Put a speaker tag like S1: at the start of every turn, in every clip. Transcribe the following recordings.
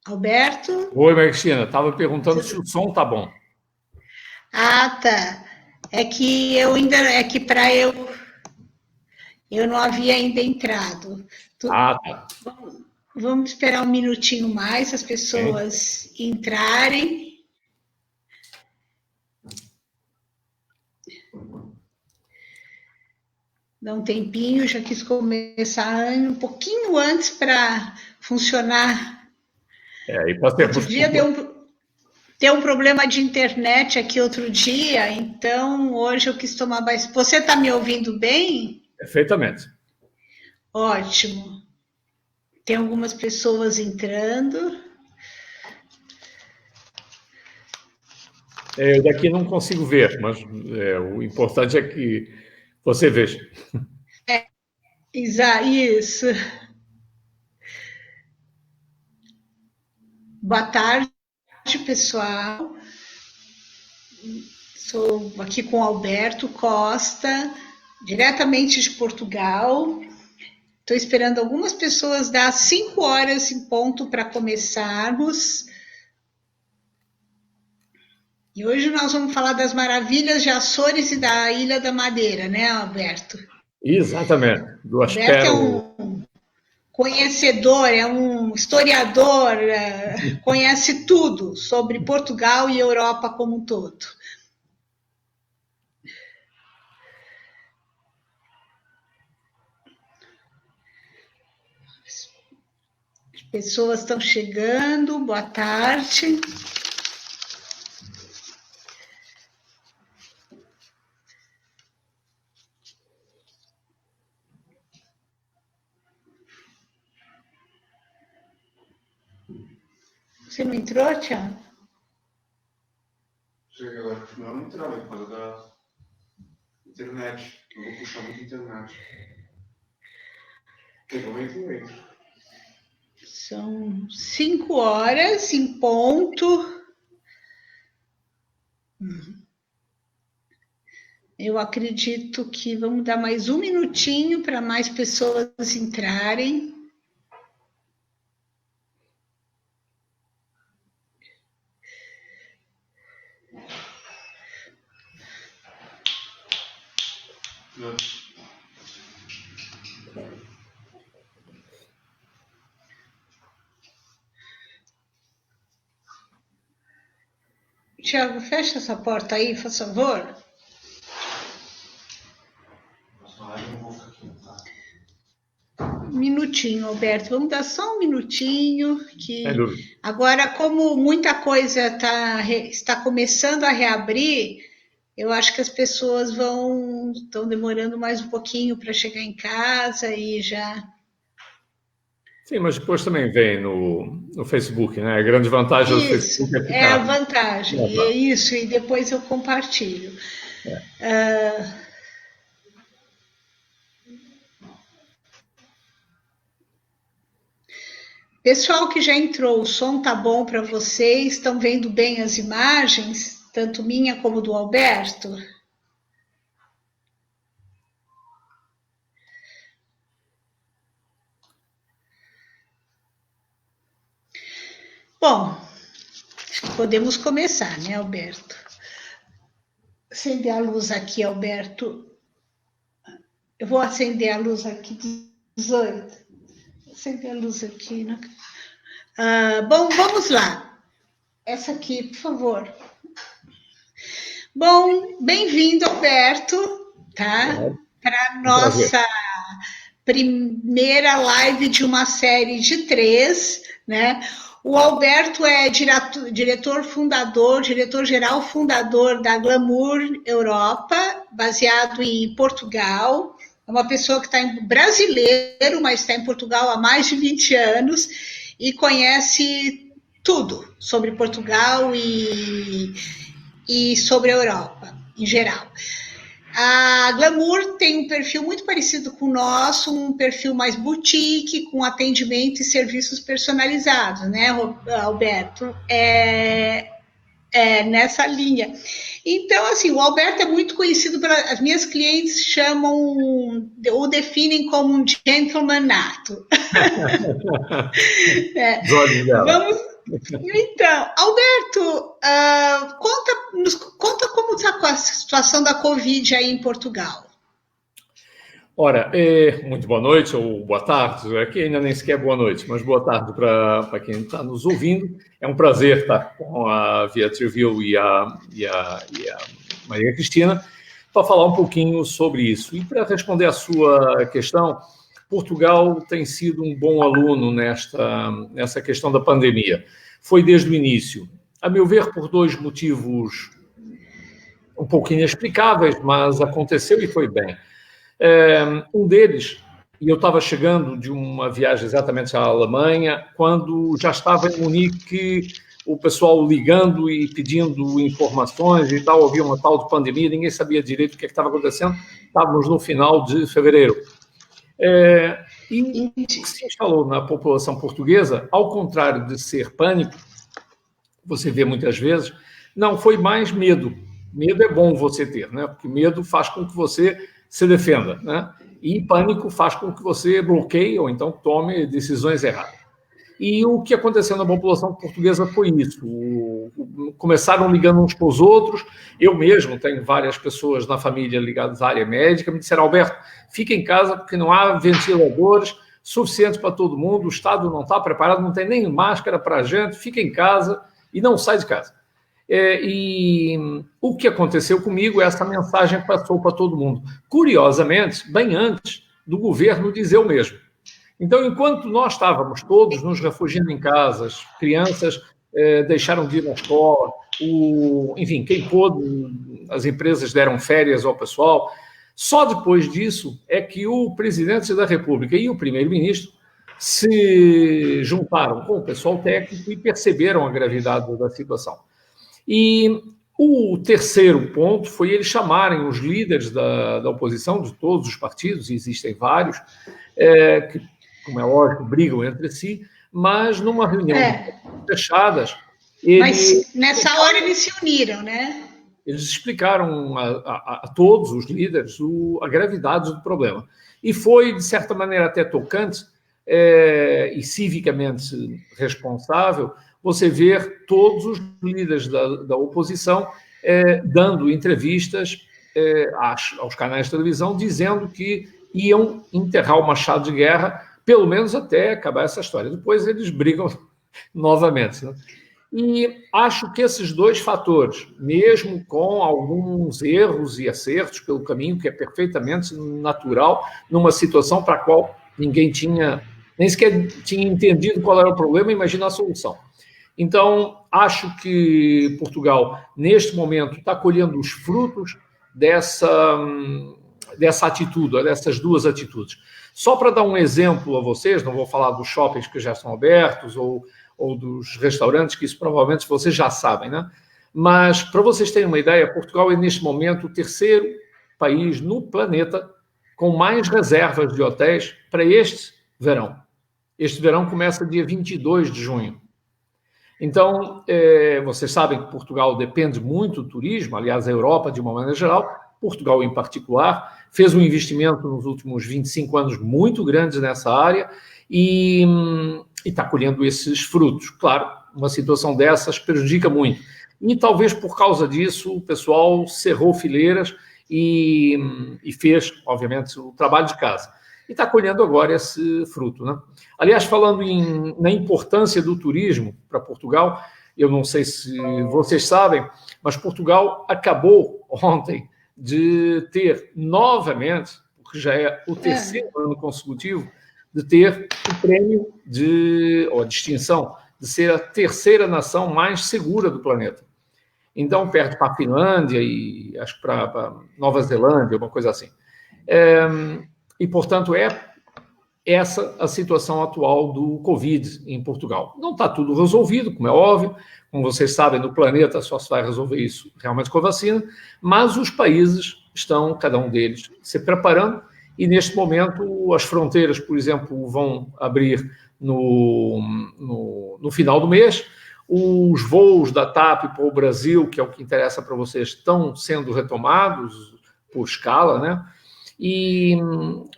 S1: Alberto?
S2: Oi, Marcina. Estava perguntando se o som tá bom.
S1: Ah, tá. É que para eu não havia ainda entrado.
S2: Ah, tá.
S1: Vamos esperar um minutinho mais as
S2: Bem.
S1: pessoas entrarem. Dá um tempinho, já quis começar um pouquinho antes para funcionar.
S2: E pode ser
S1: Outro
S2: por
S1: dia deu um problema de internet aqui outro dia, então hoje eu quis tomar mais. Você está me ouvindo bem?
S2: perfeitamente.
S1: Ótimo. Tem algumas pessoas entrando.
S2: Eu daqui não consigo ver, mas o importante é que você veja.
S1: Isso. Boa tarde, pessoal. Sou aqui com Alberto Costa, diretamente de Portugal. Estou esperando algumas pessoas dar 5 horas em ponto para começarmos. E hoje nós vamos falar das maravilhas de Açores e da Ilha da Madeira, né, Alberto?
S2: Exatamente. Do
S1: Alberto é
S2: Aspero.
S1: um conhecedor, é um historiador, conhece tudo sobre Portugal e Europa como um todo. As pessoas estão chegando, boa tarde. Você não entrou, Tiago?
S3: Cheguei agora, não entrava por causa da internet. Eu vou puxar muito a internet. Provavelmente não entro.
S1: São 5 horas em ponto. Eu acredito que vamos dar mais um minutinho para mais pessoas entrarem.
S3: Não.
S1: Tiago, fecha essa porta aí, por favor. Um minutinho, Alberto. Vamos dar só um minutinho.
S2: Sem dúvida.
S1: Agora, como muita coisa está começando a reabrir, eu acho que as pessoas estão demorando mais um pouquinho para chegar em casa e já.
S2: Sim, mas depois também vem no Facebook, né? A grande vantagem do
S1: Isso,
S2: Facebook é
S1: é a
S2: ficar.
S1: vantagem. E é isso, e depois eu compartilho. Pessoal que já entrou, o som tá bom para vocês? Estão vendo bem as imagens, tanto minha como do Alberto? Bom, acho que podemos começar, né, Alberto? Acender a luz aqui, Alberto. Eu vou acender a luz aqui, 18. Acender a luz aqui. Né? Bom, vamos lá. Essa aqui, por favor. Bom, bem-vindo, Alberto, tá? Para a nossa primeira live de uma série de 3, né? O Alberto é diretor diretor-geral fundador da Glamour Europa, baseado em Portugal. É uma pessoa que está brasileiro, mas está em Portugal há mais de 20 anos e conhece tudo sobre Portugal e sobre a Europa, em geral. A Glamour tem um perfil muito parecido com o nosso, um perfil mais boutique, com atendimento e serviços personalizados, né, Alberto? nessa linha. Então, assim, o Alberto é muito conhecido as minhas clientes o definem como um gentleman nato.
S2: Os olhos dela.
S1: Então, Alberto, conta como está a situação da Covid aí em Portugal.
S2: Ora, muito boa noite ou boa tarde, aqui ainda nem sequer boa noite, mas boa tarde para quem está nos ouvindo. É um prazer estar com a Via Trivio e a Maria Cristina para falar um pouquinho sobre isso. E para responder à sua questão, Portugal tem sido um bom aluno nessa questão da pandemia. Foi desde o início, a meu ver, por dois motivos um pouco inexplicáveis, mas aconteceu e foi bem. Um deles, e eu estava chegando de uma viagem exatamente à Alemanha, quando já estava em Munique, o pessoal ligando e pedindo informações e tal, havia uma tal de pandemia, ninguém sabia direito o que estava acontecendo, estávamos no final de fevereiro. E o que se instalou na população portuguesa, ao contrário de ser pânico, você vê muitas vezes, não, foi mais medo. Medo é bom você ter, né? Porque medo faz com que você se defenda, né? E pânico faz com que você bloqueie ou então tome decisões erradas. E o que aconteceu na população portuguesa foi isso. Começaram ligando uns para os outros. Eu mesmo tenho várias pessoas na família ligadas à área médica. Me disseram, Alberto, fica em casa porque não há ventiladores suficientes para todo mundo, o Estado não está preparado, não tem nem máscara para a gente, fica em casa e não sai de casa. E o que aconteceu comigo, essa mensagem passou para todo mundo. Curiosamente, bem antes do governo dizer o mesmo. Então, enquanto nós estávamos todos nos refugiando em casas, crianças deixaram de ir na escola, enfim, quem pôde, as empresas deram férias ao pessoal, só depois disso é que o presidente da República e o primeiro-ministro se juntaram com o pessoal técnico e perceberam a gravidade da situação. E o terceiro ponto foi eles chamarem os líderes da oposição, de todos os partidos, e existem vários, que, como é lógico, brigam entre si, mas numa reunião fechadas...
S1: Mas nessa hora eles se uniram, né?
S2: Eles explicaram a todos os líderes a gravidade do problema. E foi, de certa maneira, até tocante e civicamente responsável você ver todos os líderes da oposição dando entrevistas aos canais de televisão, dizendo que iam enterrar o machado de guerra, pelo menos até acabar essa história. Depois eles brigam novamente, né? E acho que esses dois fatores, mesmo com alguns erros e acertos pelo caminho, que é perfeitamente natural, numa situação para a qual ninguém nem sequer tinha entendido qual era o problema, imagina a solução. Então, acho que Portugal, neste momento, está colhendo os frutos dessa atitude, dessas duas atitudes. Só para dar um exemplo a vocês, não vou falar dos shoppings que já estão abertos ou dos restaurantes, que isso provavelmente vocês já sabem, né? Mas, para vocês terem uma ideia, Portugal é, neste momento, o terceiro país no planeta com mais reservas de hotéis para este verão. Este verão começa dia 22 de junho. Então, vocês sabem que Portugal depende muito do turismo, aliás, a Europa, de uma maneira geral, Portugal em particular, fez um investimento nos últimos 25 anos muito grande nessa área e está colhendo esses frutos. Claro, uma situação dessas prejudica muito. E talvez por causa disso o pessoal cerrou fileiras e fez, obviamente, o trabalho de casa. E está colhendo agora esse fruto, né? Aliás, falando na importância do turismo para Portugal, eu não sei se vocês sabem, mas Portugal acabou ontem de ter novamente, porque já é o terceiro ano consecutivo, de ter o prêmio ou a distinção de ser a terceira nação mais segura do planeta. Então, perde para a Finlândia e acho que para Nova Zelândia, uma coisa assim. E, portanto, é essa a situação atual do Covid em Portugal. Não está tudo resolvido, como é óbvio, como vocês sabem, no planeta só se vai resolver isso realmente com a vacina, mas os países estão, cada um deles, se preparando e, neste momento, as fronteiras, por exemplo, vão abrir no final do mês. os voos da TAP para o Brasil, que é o que interessa para vocês, estão sendo retomados por escala, né? E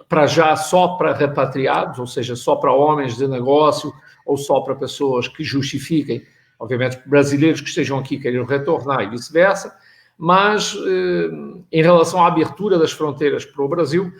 S2: para já só para repatriados, ou seja, só para homens de negócio ou só para pessoas que justifiquem, obviamente, brasileiros que estejam aqui querendo retornar e vice-versa, mas em relação à abertura das fronteiras para o Brasil,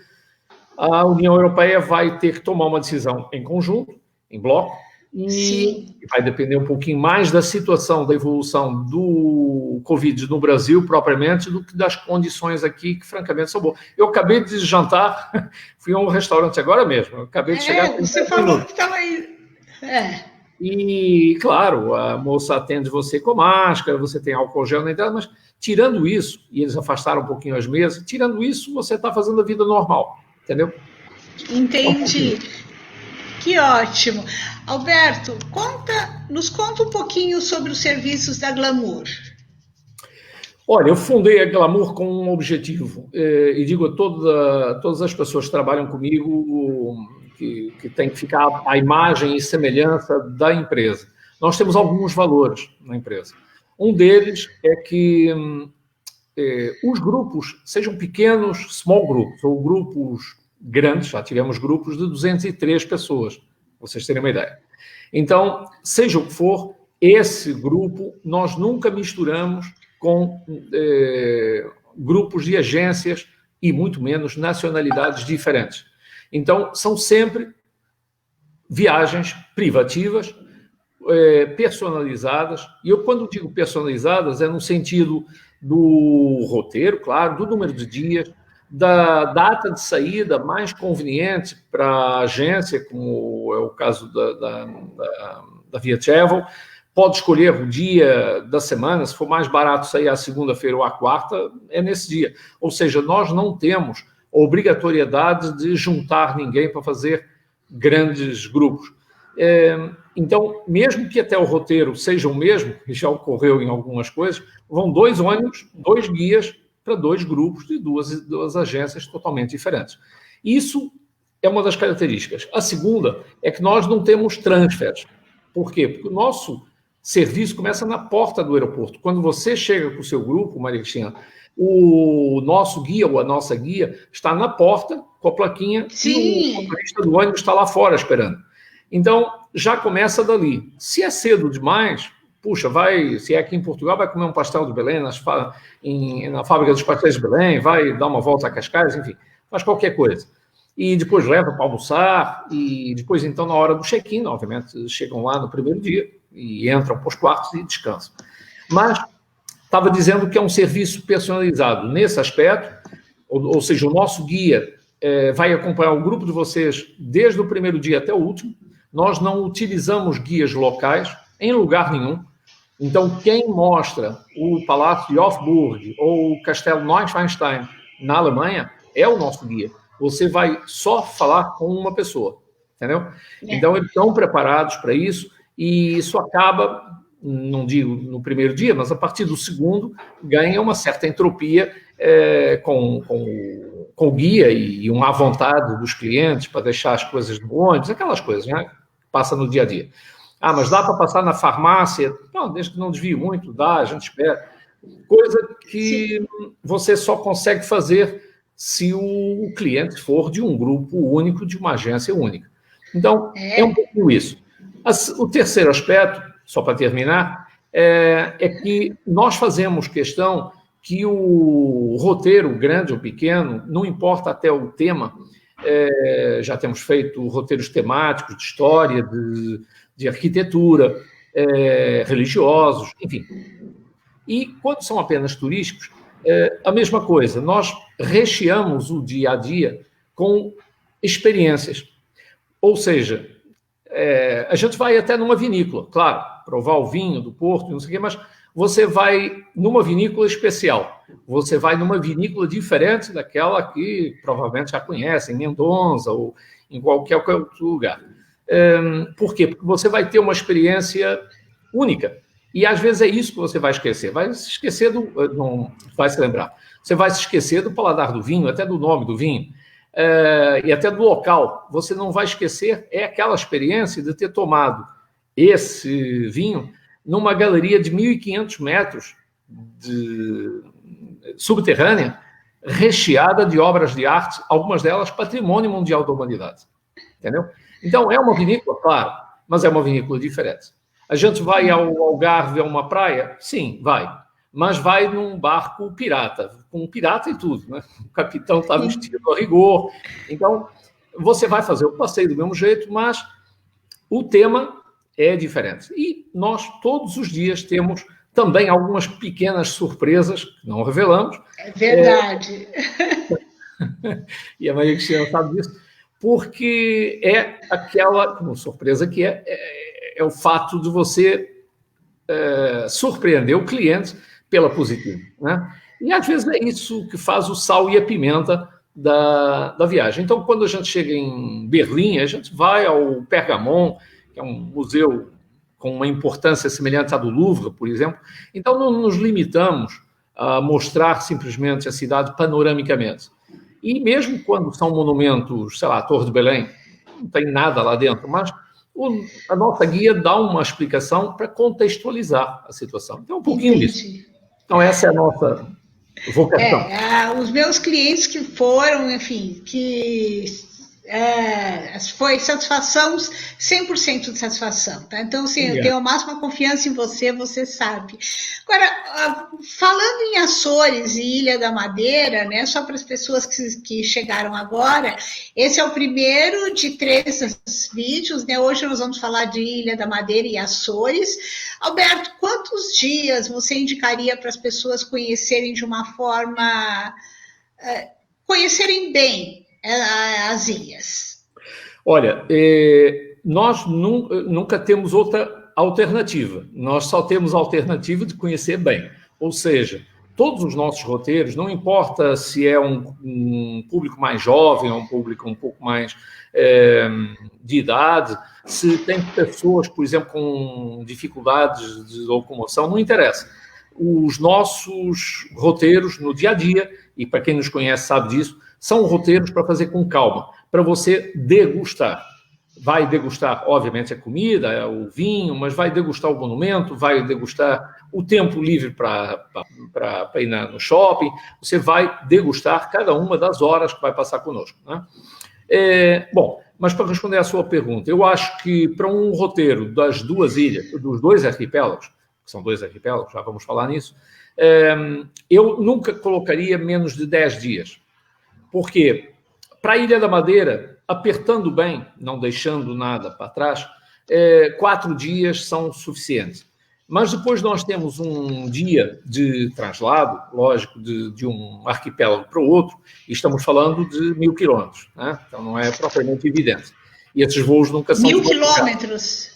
S2: a União Europeia vai ter que tomar uma decisão em conjunto, em bloco, e vai depender um pouquinho mais da situação, da evolução do Covid no Brasil, propriamente, do que das condições aqui, que francamente são boas. Eu acabei de jantar, fui a um restaurante agora mesmo, eu acabei de chegar...
S1: Você falou que estava aí...
S2: E, claro, a moça atende você com máscara, você tem álcool gel na entrada, mas tirando isso, e eles afastaram um pouquinho as mesas, tirando isso, você está fazendo a vida normal, entendeu?
S1: Entendi. Que ótimo. Alberto, nos conta um pouquinho sobre os serviços da Glamour.
S2: Olha, eu fundei a Glamour com um objetivo, e digo a todas as pessoas que trabalham comigo que tem que ficar a imagem e semelhança da empresa. Nós temos alguns valores na empresa. Um deles é que os grupos, sejam pequenos, small groups, ou grupos grandes, já tivemos grupos de 203 pessoas, para vocês terem uma ideia. Então, seja o que for, esse grupo nós nunca misturamos com grupos de agências e muito menos nacionalidades diferentes. Então, são sempre viagens privativas, personalizadas, e eu, quando digo personalizadas, é no sentido do roteiro, claro, do número de dias, da data de saída mais conveniente para a agência, como é o caso da Via Travel. Pode escolher o dia da semana, se for mais barato sair à segunda-feira ou à quarta, é nesse dia. Ou seja, nós não temos obrigatoriedade de juntar ninguém para fazer grandes grupos. Então, mesmo que até o roteiro seja o mesmo, e já ocorreu em algumas coisas, vão 2 ônibus, 2 guias para 2 grupos de duas agências totalmente diferentes. Isso é uma das características. A segunda é que nós não temos transfers. Por quê? Porque o nosso serviço começa na porta do aeroporto. Quando você chega com o seu grupo, Maria Cristina, o nosso guia ou a nossa guia está na porta com a plaquinha.
S1: Sim.
S2: E o motorista do ônibus está lá fora esperando. Então, já começa dali. Se é cedo demais, puxa, se é aqui em Portugal, vai comer um pastel de Belém na fábrica dos pastéis de Belém, vai dar uma volta a Cascais, enfim, faz qualquer coisa. E depois leva para almoçar, e depois, então, na hora do check-in, obviamente, chegam lá no primeiro dia e entram para os quartos e descansam. Mas estava dizendo que é um serviço personalizado nesse aspecto, ou seja, o nosso guia vai acompanhar o grupo de vocês desde o primeiro dia até o último. Nós não utilizamos guias locais em lugar nenhum. Então, quem mostra o Palácio de Hofburg ou o Castelo Neuschwanstein na Alemanha é o nosso guia. Você vai só falar com uma pessoa, entendeu? Então, eles estão preparados para isso, e isso acaba, não digo no primeiro dia, mas a partir do segundo, ganha uma certa entropia com o guia e uma vontade dos clientes para deixar as coisas no ônibus, aquelas coisas, né? Passa no dia a dia. Mas dá para passar na farmácia? Não, desde que não desvie muito, dá, a gente espera. Coisa que você só consegue fazer se o cliente for de um grupo único, de uma agência única. Então, é um pouquinho isso. O terceiro aspecto, só para terminar, é que nós fazemos questão que o roteiro, grande ou pequeno, não importa até o tema, já temos feito roteiros temáticos de história, de arquitetura, religiosos, enfim. E quando são apenas turísticos, a mesma coisa. Nós recheamos o dia a dia com experiências. Ou seja, a gente vai até numa vinícola, claro, provar o vinho do Porto, não sei o quê, mas você vai numa vinícola especial. Você vai numa vinícola diferente daquela que provavelmente já conhece, em Mendonça ou em qualquer outro lugar. Por quê? Porque você vai ter uma experiência única. E às vezes é isso que você vai esquecer. Vai se esquecer não vai se lembrar. Você vai se esquecer do paladar do vinho, até do nome do vinho, e até do local. Você não vai esquecer aquela experiência de ter tomado esse vinho numa galeria de 1.500 metros subterrânea, recheada de obras de arte, algumas delas patrimônio mundial da humanidade. Entendeu? Então, é uma vinícola, claro, mas é uma vinícola diferente. A gente vai ao Algarve, a uma praia? Sim, vai. Mas vai num barco pirata, com pirata e tudo, né? O capitão está vestido a rigor. Então, você vai fazer o passeio do mesmo jeito, mas o tema é diferente. E nós, todos os dias, temos também algumas pequenas surpresas, que não revelamos.
S1: É verdade.
S2: E a Maria Cristina sabe disso, porque é aquela como surpresa que é o fato de você surpreender o cliente pela positiva, né? E às vezes é isso que faz o sal e a pimenta da viagem. Então, quando a gente chega em Berlim, a gente vai ao Pergamon, que é um museu com uma importância semelhante à do Louvre, por exemplo. Então, não nos limitamos a mostrar simplesmente a cidade panoramicamente. E mesmo quando são monumentos, sei lá, a Torre de Belém, não tem nada lá dentro, mas a nossa guia dá uma explicação para contextualizar a situação. Então, um pouquinho disso. Então, essa é a nossa vocação.
S1: Os meus clientes que foram, enfim, foi satisfação, 100% de satisfação, tá? Então, assim, eu tenho a máxima confiança em você, você sabe. Agora, falando em Açores e Ilha da Madeira, né, só para as pessoas que chegaram agora, esse é o primeiro de 3 vídeos, né? Hoje nós vamos falar de Ilha da Madeira e Açores. Alberto, quantos dias você indicaria para as pessoas conhecerem de uma forma, conhecerem bem as ilhas?
S2: Olha, nós nunca temos outra alternativa. Nós só temos a alternativa de conhecer bem. Ou seja, todos os nossos roteiros, não importa se é um público mais jovem ou um público um pouco mais de idade, se tem pessoas, por exemplo, com dificuldades de locomoção, não interessa. Os nossos roteiros no dia a dia, e para quem nos conhece sabe disso, são roteiros para fazer com calma, para você degustar. Vai degustar, obviamente, a comida, o vinho, mas vai degustar o monumento, vai degustar o tempo livre para ir no shopping. Você vai degustar cada uma das horas que vai passar conosco, né? Bom, mas para responder à sua pergunta, eu acho que para um roteiro das 2 ilhas, dos 2 arquipélagos, que são 2 arquipélagos, já vamos falar nisso, eu nunca colocaria menos de 10 dias. Porque para a Ilha da Madeira, apertando bem, não deixando nada para trás, 4 dias são suficientes. Mas depois nós temos um dia de traslado, lógico, de um arquipélago para o outro, e estamos falando de 1.000 quilômetros, né? Então não é propriamente evidente. E esses voos nunca são...
S1: 1.000 quilômetros?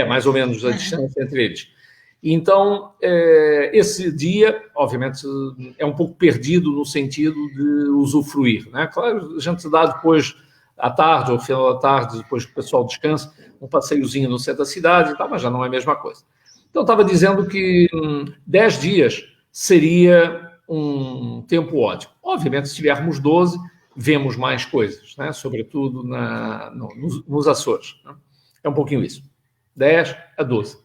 S2: Mais ou menos a distância entre eles. Então, esse dia, obviamente, é um pouco perdido no sentido de usufruir, né? Claro, a gente dá depois, à tarde, ou ao final da tarde, depois que o pessoal descansa, um passeiozinho no centro da cidade e tal, mas já não é a mesma coisa. Então, estava dizendo que 10 dias seria um tempo ótimo. Obviamente, se tivermos 12, vemos mais coisas, né? Sobretudo nos Açores, né? É um pouquinho isso. 10 a 12.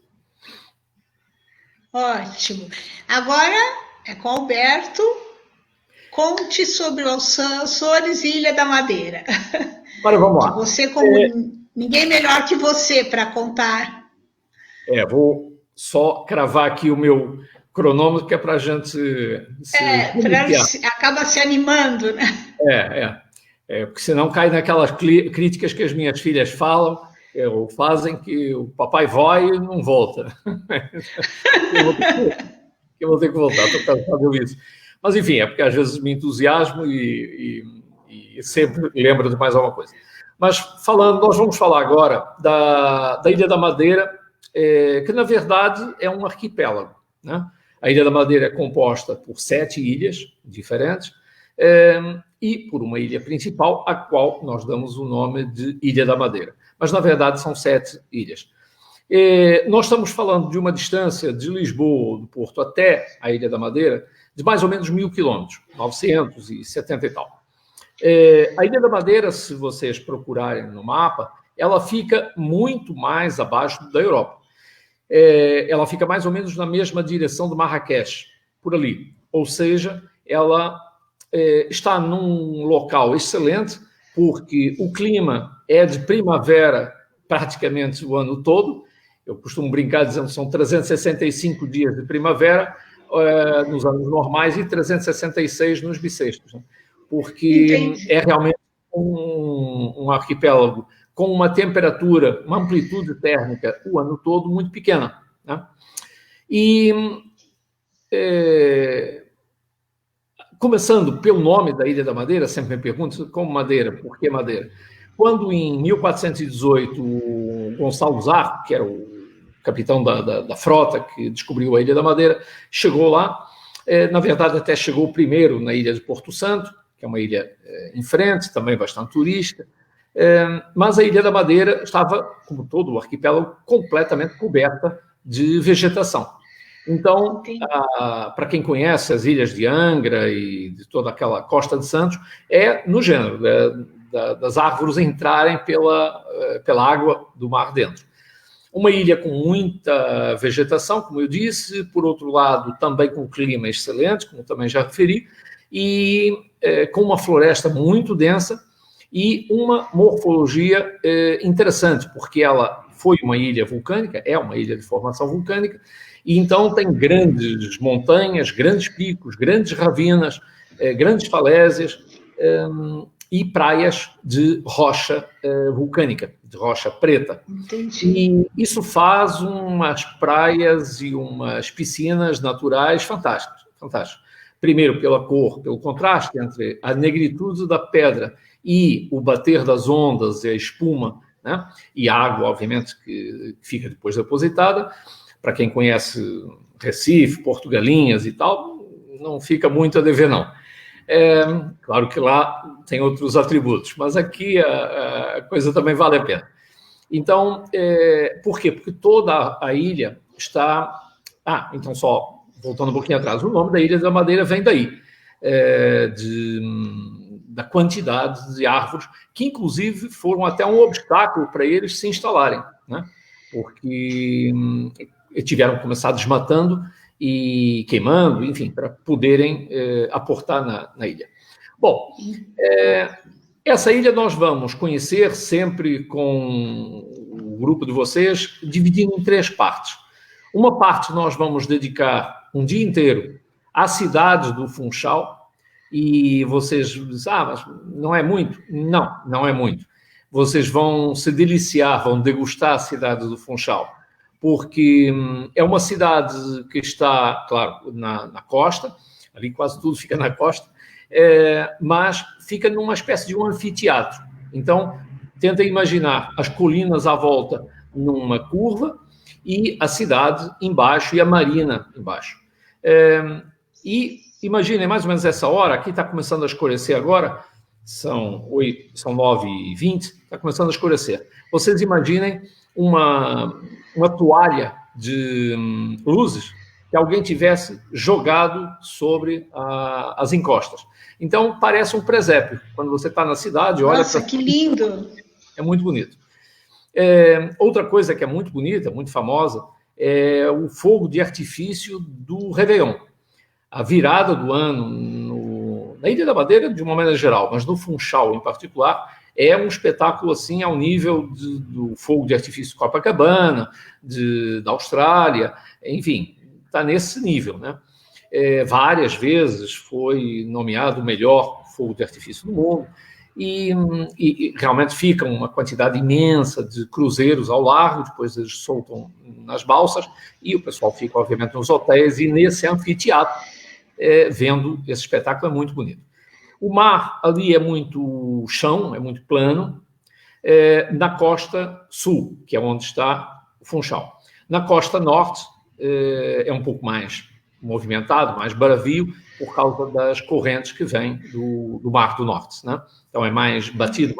S1: Ótimo. Agora é com o Alberto. Conte sobre os Açores e Ilha da Madeira.
S2: Agora vamos lá.
S1: Você, como ninguém melhor que você para contar.
S2: Vou só cravar aqui o meu cronômetro, que é para a gente
S1: acaba se animando, né?
S2: Porque senão cai naquelas críticas que as minhas filhas falam, ou fazem, que o papai vai e não volta. Eu vou ter que voltar, estou cansado disso. Mas, enfim, é porque às vezes me entusiasmo e sempre lembro de mais alguma coisa. Mas, nós vamos falar agora da Ilha da Madeira, que, na verdade, é um arquipélago, né? A Ilha da Madeira é composta por 7 ilhas diferentes e por uma ilha principal, a qual nós damos o nome de Ilha da Madeira. Mas, na verdade, são 7 ilhas. Nós estamos falando de uma distância de Lisboa, do Porto, até a Ilha da Madeira, de mais ou menos 1.000 quilômetros, 970 e tal. A Ilha da Madeira, se vocês procurarem no mapa, ela fica muito mais abaixo da Europa. ela fica mais ou menos na mesma direção do Marrakech, por ali. Ou seja, ela está num local excelente, porque o clima é de primavera praticamente o ano todo. Eu costumo brincar dizendo que são 365 dias de primavera nos anos normais e 366 nos bissextos, né? Porque
S1: Entendi.
S2: é realmente um arquipélago com uma temperatura, uma amplitude térmica o ano todo muito pequena, né? E começando pelo nome da Ilha da Madeira, sempre me perguntam como Madeira, por que Madeira? Quando em 1418 o Gonçalo Zarco, que era o capitão da frota que descobriu a Ilha da Madeira, chegou lá, na verdade até chegou primeiro na ilha de Porto Santo, que é uma ilha em frente, também bastante turística, mas a Ilha da Madeira estava, como todo o arquipélago, completamente coberta de vegetação. Então, para quem conhece as ilhas de Angra e de toda aquela costa de Santos, é no gênero das árvores entrarem pela água do mar dentro. Uma ilha com muita vegetação, como eu disse, por outro lado, também com clima excelente, como também já referi, e com uma floresta muito densa e uma morfologia interessante, porque ela foi uma ilha vulcânica, é uma ilha de formação vulcânica, e então tem grandes montanhas, grandes picos, grandes ravinas, grandes falésias e praias de rocha vulcânica, de rocha preta.
S1: Entendi.
S2: E isso faz umas praias e umas piscinas naturais fantásticas, fantásticas. Primeiro pela cor, pelo contraste entre a negritude da pedra e o bater das ondas e a espuma, né? E a água, obviamente, que fica depois depositada. Para quem conhece Recife, Porto Galinhas e tal, não fica muito a dever, não. Claro que lá tem outros atributos, mas aqui a coisa também vale a pena. Então, por quê? Porque toda a ilha está... então só voltando um pouquinho atrás, o nome da Ilha da Madeira vem daí, da quantidade de árvores, que inclusive foram até um obstáculo para eles se instalarem, né? Porque tiveram que começar desmatando e queimando, enfim, para poderem aportar na ilha. Bom, essa ilha nós vamos conhecer sempre com o grupo de vocês, dividindo em 3 partes. Uma parte nós vamos dedicar um dia inteiro à cidade do Funchal, e vocês dizem, mas não é muito? Não, não é muito. Vocês vão se deliciar, vão degustar a cidade do Funchal, porque é uma cidade que está, claro, na costa, ali quase tudo fica na costa, mas fica numa espécie de um anfiteatro. Então, tenta imaginar as colinas à volta numa curva e a cidade embaixo e a marina embaixo. E imaginem mais ou menos essa hora, aqui está começando a escurecer agora, são 9h20, está começando a escurecer. Vocês imaginem uma toalha de luzes que alguém tivesse jogado sobre as encostas. Então, parece um presépio. Quando você está na cidade, olha...
S1: Nossa, que lindo!
S2: É muito bonito. Outra coisa que é muito bonita, muito famosa, é o fogo de artifício do Réveillon. A virada do ano na Ilha da Madeira, de uma maneira geral, mas no Funchal em particular, é um espetáculo assim ao nível do fogo de artifício Copacabana, da Austrália, enfim, está nesse nível, né? Várias vezes foi nomeado o melhor fogo de artifício do mundo, e realmente fica uma quantidade imensa de cruzeiros ao largo, depois eles soltam nas balsas, e o pessoal fica, obviamente, nos hotéis e nesse anfiteatro, vendo esse espetáculo. É muito bonito. O mar ali é muito chão, é muito plano, na costa sul, que é onde está o Funchal. Na costa norte é um pouco mais movimentado, mais bravio, por causa das correntes que vêm do Mar do Norte, né? Então é mais batido,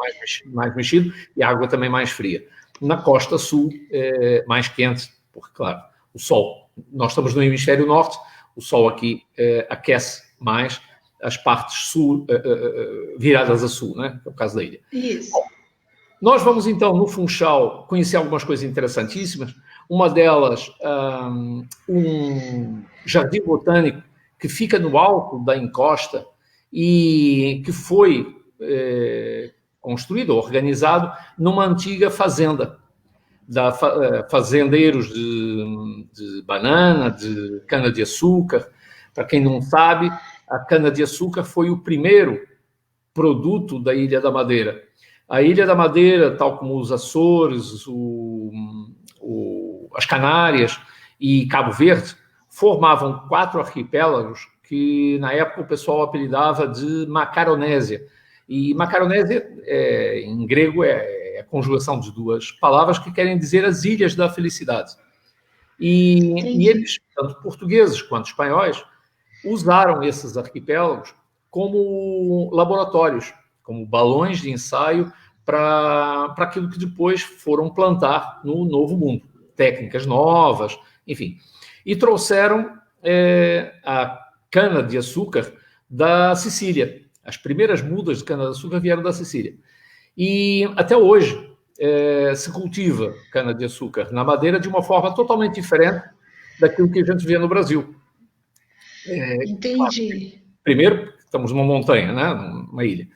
S2: mais mexido, e a água também mais fria. Na costa sul, mais quente, porque, claro, o sol, nós estamos no hemisfério norte, o sol aqui aquece mais as partes sul, viradas a sul, né? Que é o caso da ilha.
S1: Isso.
S2: Bom, nós vamos, então, no Funchal, conhecer algumas coisas interessantíssimas. uma delas, um jardim botânico que fica no alto da encosta e que foi construído, organizado, numa antiga fazenda, fazendeiros de banana, de cana-de-açúcar. Para quem não sabe, a cana-de-açúcar foi o primeiro produto da Ilha da Madeira. A Ilha da Madeira, tal como os Açores, as Canárias e Cabo Verde, formavam 4 arquipélagos que, na época, o pessoal apelidava de Macaronésia. E Macaronésia, em grego, é a conjugação de 2 palavras que querem dizer as Ilhas da Felicidade. E eles, tanto portugueses quanto espanhóis, usaram esses arquipélagos como laboratórios, como balões de ensaio para aquilo que depois foram plantar no Novo Mundo. Técnicas novas, enfim. E trouxeram a cana-de-açúcar da Sicília. As primeiras mudas de cana-de-açúcar vieram da Sicília. E até hoje se cultiva cana-de-açúcar na Madeira de uma forma totalmente diferente daquilo que a gente vê no Brasil.
S1: Entendi.
S2: Primeiro, estamos numa montanha, né? Numa ilha.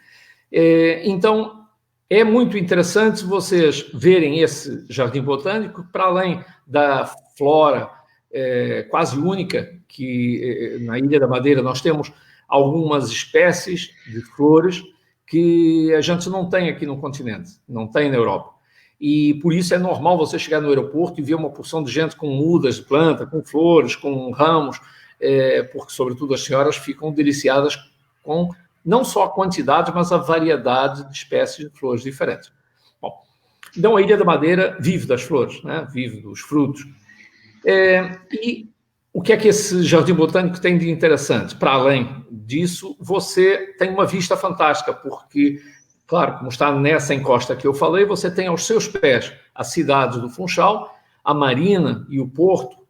S2: Então, é muito interessante vocês verem esse jardim botânico, para além da flora quase única, que na Ilha da Madeira nós temos algumas espécies de flores que a gente não tem aqui no continente, não tem na Europa. E por isso é normal você chegar no aeroporto e ver uma porção de gente com mudas de planta, com flores, com ramos, porque, sobretudo, as senhoras ficam deliciadas com não só a quantidade, mas a variedade de espécies de flores diferentes. Bom, então a Ilha da Madeira vive das flores, né? Vive dos frutos. E o que é que esse jardim botânico tem de interessante? Para além disso, você tem uma vista fantástica, porque, claro, como está nessa encosta que eu falei, você tem aos seus pés a cidade do Funchal, a marina e o porto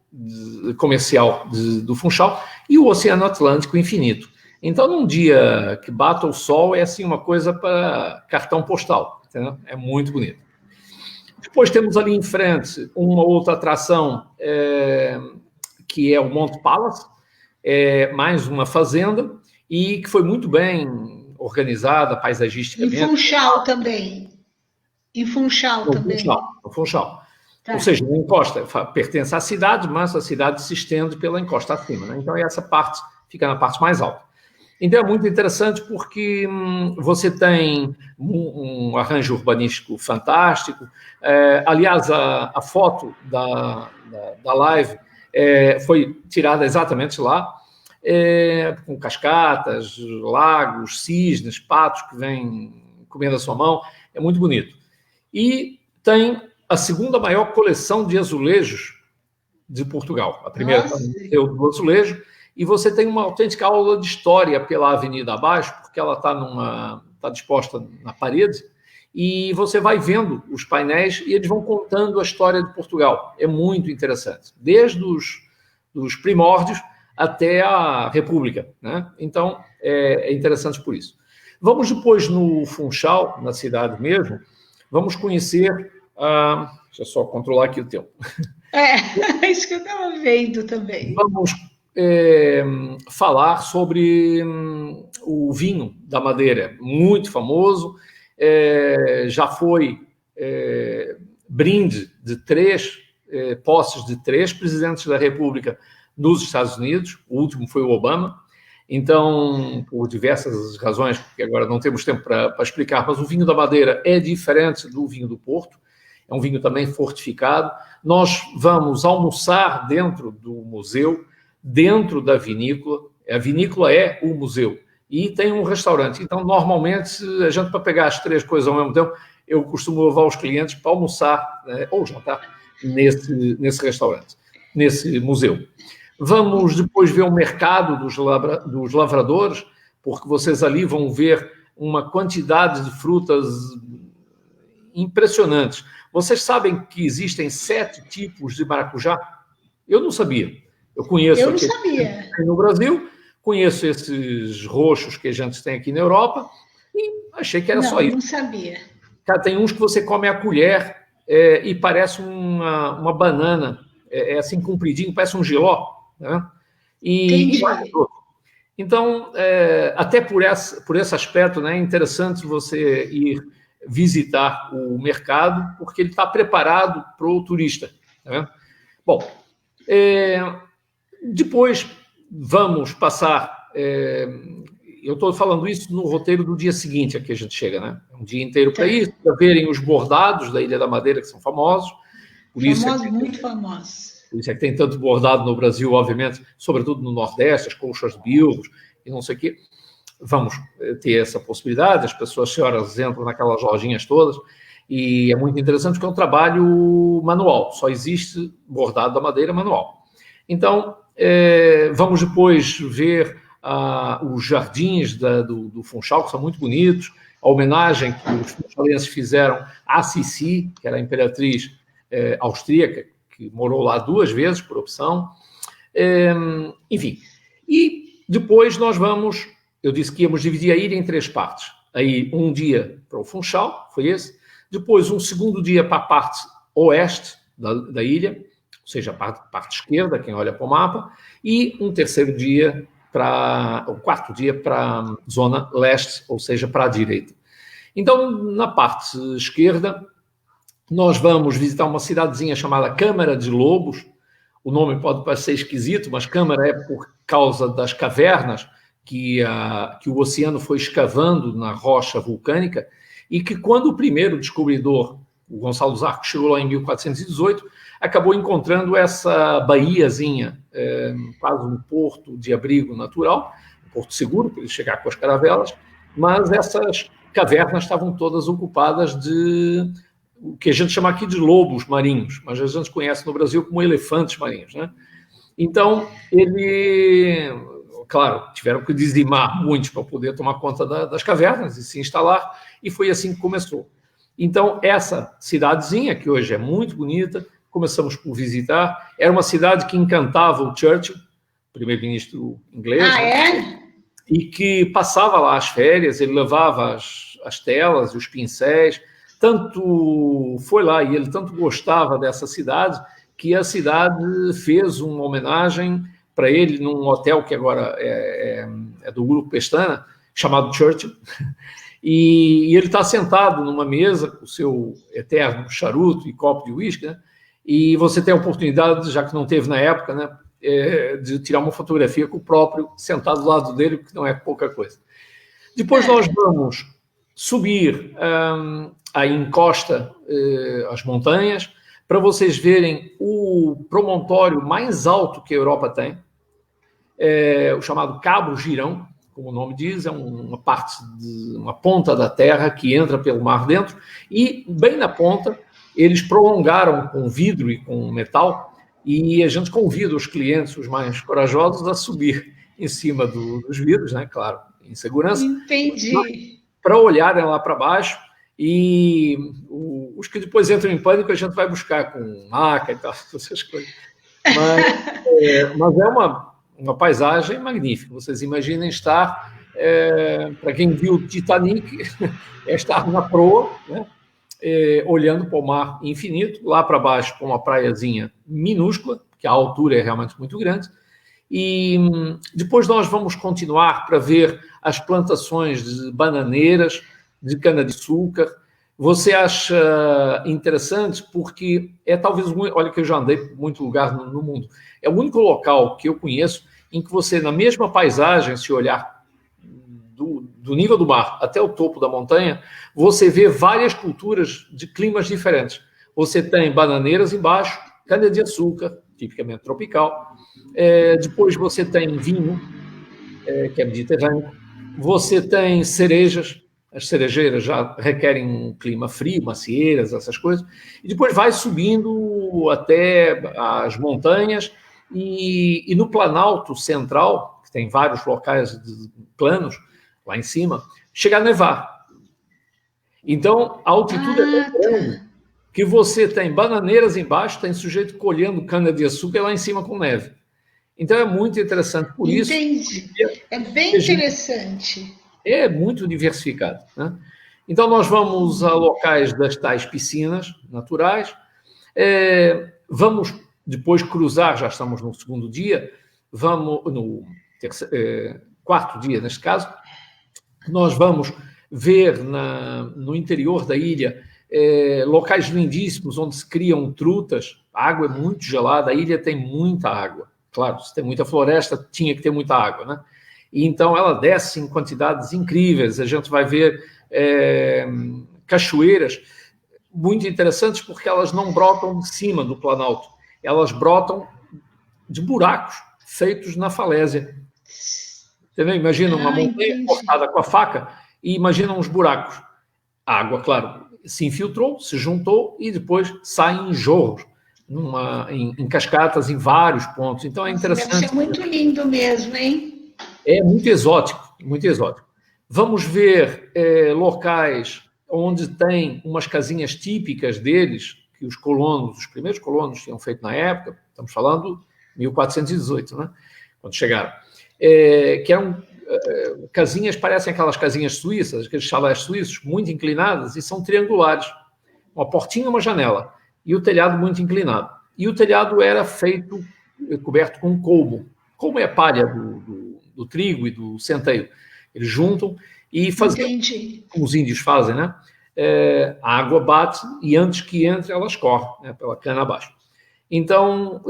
S2: comercial do Funchal e o Oceano Atlântico infinito. Então, num dia que bata o sol, é assim uma coisa para cartão postal, entendeu? É muito bonito. Depois temos ali em frente uma outra atração, que é o Monte Palace, mais uma fazenda, e que foi muito bem organizada paisagisticamente.
S1: Em Funchal também. Em Funchal também.
S2: No Funchal.
S1: Tá.
S2: Ou seja, a encosta pertence à cidade, mas a cidade se estende pela encosta acima, né? Então, essa parte fica na parte mais alta. Então, é muito interessante porque você tem um arranjo urbanístico fantástico. Aliás, a foto da live foi tirada exatamente lá, com cascatas, lagos, cisnes, patos que vêm comendo a sua mão. É muito bonito. E tem a segunda maior coleção de azulejos de Portugal. A primeira está no Museu do Azulejo, e você tem uma autêntica aula de história pela avenida abaixo, porque ela está disposta na parede, e você vai vendo os painéis e eles vão contando a história de Portugal. É muito interessante, desde os primórdios até a República, né? Então, é interessante por isso. Vamos depois no Funchal, na cidade mesmo, vamos conhecer... deixa eu só controlar aqui o tempo.
S1: É isso que eu estava vendo também.
S2: Vamos falar sobre o vinho da Madeira, muito famoso, já foi brinde de posses de 3 presidentes da República nos Estados Unidos, o último foi o Obama. Então, por diversas razões, que agora não temos tempo para explicar, mas o vinho da Madeira é diferente do vinho do Porto, é um vinho também fortificado. Nós vamos almoçar dentro do museu, dentro da vinícola. A vinícola é o museu e tem um restaurante. Então, normalmente, a gente, para pegar as 3 coisas ao mesmo tempo, eu costumo levar os clientes para almoçar ou jantar nesse restaurante, nesse museu. Vamos depois ver o mercado dos lavradores, porque vocês ali vão ver uma quantidade de frutas impressionantes. Vocês sabem que existem 7 tipos de maracujá? Eu não sabia. Eu conheço
S1: Eu não sabia.
S2: Aqui no Brasil, conheço esses roxos que a gente tem aqui na Europa e achei que era só isso.
S1: Não sabia.
S2: Tem uns que você come à colher e parece uma banana, assim compridinho, parece um jiló, né? E mais outro. Então, até por esse aspecto, né, é interessante você ir visitar o mercado, porque ele está preparado para o turista. Né? Bom, depois vamos passar... eu estou falando isso no roteiro do dia seguinte a que a gente chega, né? Um dia inteiro para isso, para verem os bordados da Ilha da Madeira, que são famosos.
S1: Muito famosos.
S2: Por isso é que tem tanto bordado no Brasil, obviamente, sobretudo no Nordeste, as colchas de bilros e não sei o quê. Vamos ter essa possibilidade, as senhoras entram naquelas lojinhas todas, e é muito interessante porque é um trabalho manual, só existe bordado da madeira manual. Então, vamos depois ver os jardins do Funchal, que são muito bonitos, a homenagem que os funchalenses fizeram à Sissi, que era a imperatriz austríaca, que morou lá 2 vezes, por opção. Enfim. E depois nós vamos... Eu disse que íamos dividir a ilha em 3 partes. Aí, um dia para o Funchal, foi esse. Depois, um segundo dia para a parte oeste da ilha, ou seja, a parte esquerda, quem olha para o mapa. E um terceiro dia, o 4º dia para a zona leste, ou seja, para a direita. Então, na parte esquerda, nós vamos visitar uma cidadezinha chamada Câmara de Lobos. O nome pode parecer esquisito, mas Câmara é por causa das cavernas que o oceano foi escavando na rocha vulcânica e que, quando o primeiro descobridor, o Gonçalo dos Arcos, chegou lá em 1418, acabou encontrando essa baíazinha, quase um porto de abrigo natural, um porto seguro para ele chegar com as caravelas, mas essas cavernas estavam todas ocupadas de o que a gente chama aqui de lobos marinhos, mas a gente conhece no Brasil como elefantes marinhos, né? Então, claro, tiveram que dizimar muitos para poder tomar conta das cavernas e se instalar, e foi assim que começou. Então, essa cidadezinha, que hoje é muito bonita, começamos por visitar, era uma cidade que encantava o Churchill, primeiro-ministro inglês, e que passava lá as férias, ele levava as telas, os pincéis, tanto foi lá e ele tanto gostava dessa cidade, que a cidade fez uma homenagem para ele num hotel que agora é do Grupo Pestana, chamado Churchill, e ele está sentado numa mesa com o seu eterno charuto e copo de uísque, né? E você tem a oportunidade, já que não teve na época, né, de tirar uma fotografia com o próprio sentado do lado dele, que não é pouca coisa. Depois nós vamos subir a encosta, as montanhas, para vocês verem o promontório mais alto que a Europa tem, o chamado Cabo Girão, como o nome diz, é uma ponta da terra que entra pelo mar dentro, e bem na ponta eles prolongaram com vidro e com metal, e a gente convida os clientes, os mais corajosos, a subir em cima dos vidros, né? Claro, em segurança.
S1: Entendi.
S2: Para olharem lá para baixo, e os que depois entram em pânico a gente vai buscar com maca e tal, essas coisas. Mas é uma paisagem magnífica. Vocês imaginem estar, para quem viu o Titanic, estar na proa, né, olhando para o mar infinito, lá para baixo para uma praiazinha minúscula, que a altura é realmente muito grande, e depois nós vamos continuar para ver as plantações de bananeiras, de cana-de-açúcar. Você acha interessante porque talvez, olha que eu já andei por muito lugar no mundo, é o único local que eu conheço em que você, na mesma paisagem, se olhar do nível do mar até o topo da montanha, você vê várias culturas de climas diferentes. Você tem bananeiras embaixo, cana-de-açúcar, tipicamente tropical. Depois você tem vinho, que é mediterrâneo. Você tem cerejas. As cerejeiras já requerem um clima frio, macieiras, essas coisas. E depois vai subindo até as montanhas e no Planalto Central, que tem vários locais planos lá em cima, chega a nevar. Então, a altitude é tão grande que você tem bananeiras embaixo, tem sujeito colhendo cana-de-açúcar lá em cima com neve. Então, é muito interessante por isso.
S1: Entendi. É bem interessante.
S2: É muito diversificado, né? Então, nós vamos a locais das tais piscinas naturais, vamos depois cruzar, já estamos no segundo dia, vamos no quarto dia, neste caso, nós vamos ver no interior da ilha locais lindíssimos onde se criam trutas. A água é muito gelada, a ilha tem muita água. Claro, se tem muita floresta, tinha que ter muita água, né? E então ela desce em quantidades incríveis. A gente vai ver cachoeiras muito interessantes porque elas não brotam de cima do Planalto, elas brotam de buracos feitos na falésia. Entendeu? Imagina uma montanha cortada com a faca e imagina uns buracos. A água, claro, se infiltrou, se juntou e depois sai em jorros, em cascatas, em vários pontos. Então é interessante.
S1: Deve ser muito lindo mesmo, hein?
S2: É muito exótico, muito exótico. Vamos ver locais onde tem umas casinhas típicas deles, que os primeiros colonos tinham feito na época, estamos falando 1418, né? Quando chegaram. Que eram casinhas, parecem aquelas casinhas suíças, aqueles chalés suíços, muito inclinadas, e são triangulares. Uma portinha e uma janela. E o telhado muito inclinado. E o telhado era feito, coberto com colmo. Colmo é a palha do trigo e do centeio. Eles juntam e fazem, como os índios fazem, né? A água bate e antes que entre, ela escorre, né? Pela cana abaixo. Então,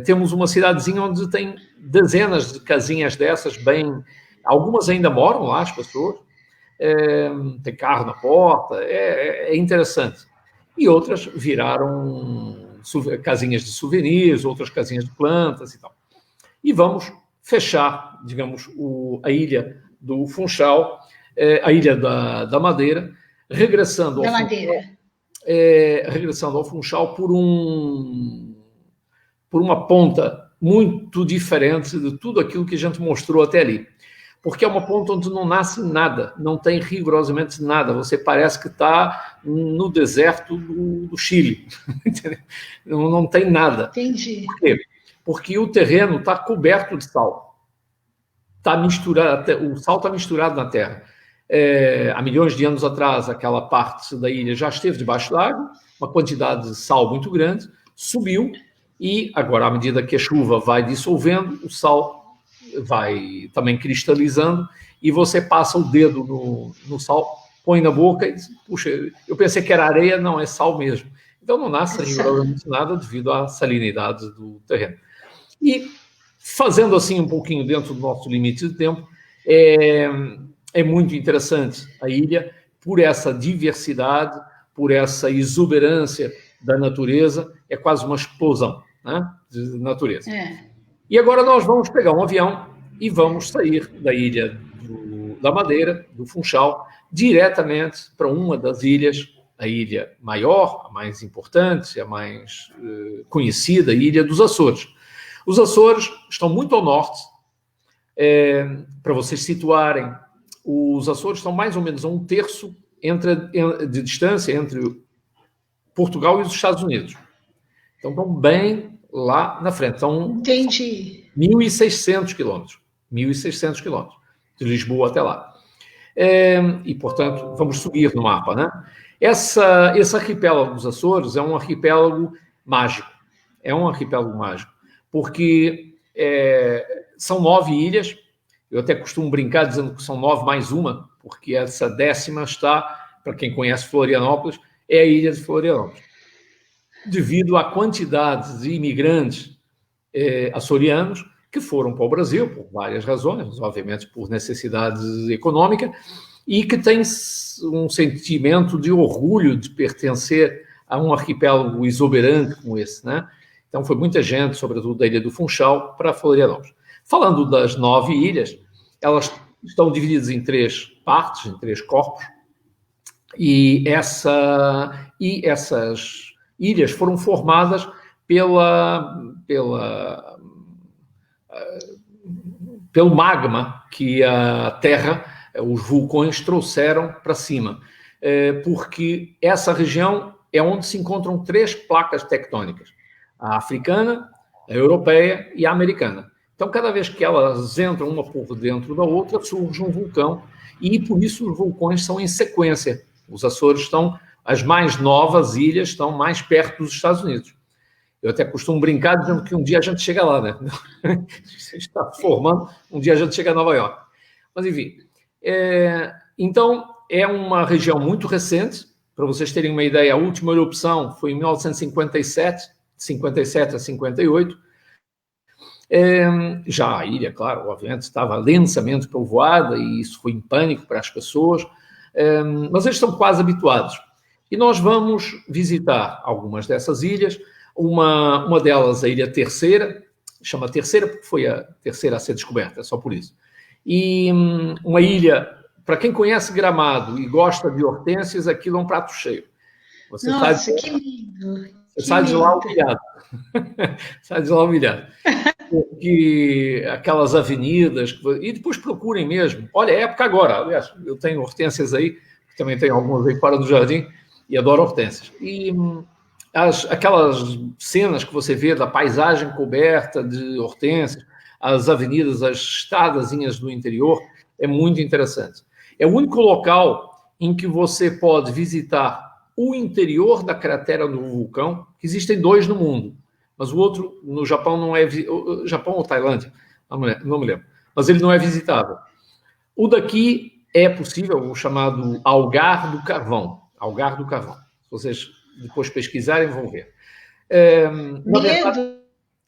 S2: temos uma cidadezinha onde tem dezenas de casinhas dessas, algumas ainda moram lá, as pessoas, tem carro na porta, é interessante. E outras viraram casinhas de souvenirs, outras casinhas de plantas e tal. E vamos fechar, digamos, a ilha do Funchal, a ilha da Madeira, regressando ao Funchal por uma ponta muito diferente de tudo aquilo que a gente mostrou até ali. Porque é uma ponta onde não nasce nada, não tem rigorosamente nada. Você parece que está no deserto do Chile. não tem nada.
S1: Entendi.
S2: Por quê? Porque o terreno está coberto de sal. O sal está misturado na terra. Há milhões de anos atrás, aquela parte da ilha já esteve debaixo d'água, uma quantidade de sal muito grande, subiu, e agora, à medida que a chuva vai dissolvendo, o sal vai também cristalizando, e você passa o dedo no sal, põe na boca e diz, puxa, eu pensei que era areia, não, é sal mesmo. Então não nasce rigorosamente nada devido à salinidade do terreno. E fazendo assim um pouquinho dentro do nosso limite de tempo, é muito interessante a ilha por essa diversidade, por essa exuberância da natureza, é quase uma explosão, né, de natureza. E agora nós vamos pegar um avião e vamos sair da ilha da Madeira, do Funchal, diretamente para uma das ilhas, a ilha maior, a mais importante, a mais conhecida, a ilha dos Açores. Os Açores estão muito ao norte. Para vocês situarem, os Açores estão mais ou menos a 1/3 de distância entre Portugal e os Estados Unidos. Então estão bem lá na frente. São 1.600 quilômetros. 1.600 quilômetros. De Lisboa até lá. E, portanto, vamos subir no mapa, né? Esse arquipélago dos Açores é um arquipélago mágico. É um arquipélago mágico. Porque são 9 ilhas. Eu até costumo brincar dizendo que são 9 mais uma, porque essa 10ª está, para quem conhece Florianópolis, é a ilha de Florianópolis. Devido à quantidade de imigrantes açorianos que foram para o Brasil, por várias razões, obviamente por necessidade econômica, e que têm um sentimento de orgulho de pertencer a um arquipélago exuberante como esse, né? Então foi muita gente, sobretudo da Ilha do Funchal, para Florianópolis. Falando das 9 ilhas, elas estão divididas em 3 partes, em 3 corpos, e essas ilhas foram formadas pelo magma que a Terra, os vulcões, trouxeram para cima. Porque essa região é onde se encontram 3 placas tectônicas, a africana, a europeia e a americana. Então, cada vez que elas entram uma por dentro da outra, surge um vulcão, e por isso os vulcões são em sequência. Os Açores estão, as mais novas ilhas estão mais perto dos Estados Unidos. Eu até costumo brincar dizendo que um dia a gente chega lá, né? Você está formando, um dia a gente chega a Nova York. Mas, enfim. Então, é uma região muito recente. Para vocês terem uma ideia, a última erupção foi em 1957, de 57 a 58. Já a ilha, claro, obviamente, estava densamente povoada e isso foi em pânico para as pessoas, mas eles estão quase habituados. E nós vamos visitar algumas dessas ilhas. Uma delas, a Ilha Terceira, chama Terceira porque foi a terceira a ser descoberta, só por isso. E uma ilha, para quem conhece Gramado e gosta de hortênsias, aquilo é um prato cheio. Você
S1: Nossa, que lindo!
S2: Você sai de lá humilhado. Sai de lá humilhado. Porque aquelas avenidas... E depois procurem mesmo. Olha, é época agora. Aliás, eu tenho hortênsias aí, também tenho algumas aí fora do jardim, e adoro hortênsias. E aquelas cenas que você vê da paisagem coberta de hortênsias, as avenidas, as estradazinhas do interior, é muito interessante. É o único local em que você pode visitar o interior da cratera do vulcão, que existem 2 no mundo, mas o outro, no Japão, não é... Japão ou Tailândia? Não me lembro. Mas ele não é visitável. O daqui é possível, o chamado Algar do Carvão. Algar do Carvão. Se vocês depois pesquisarem, vão ver.
S1: Medo,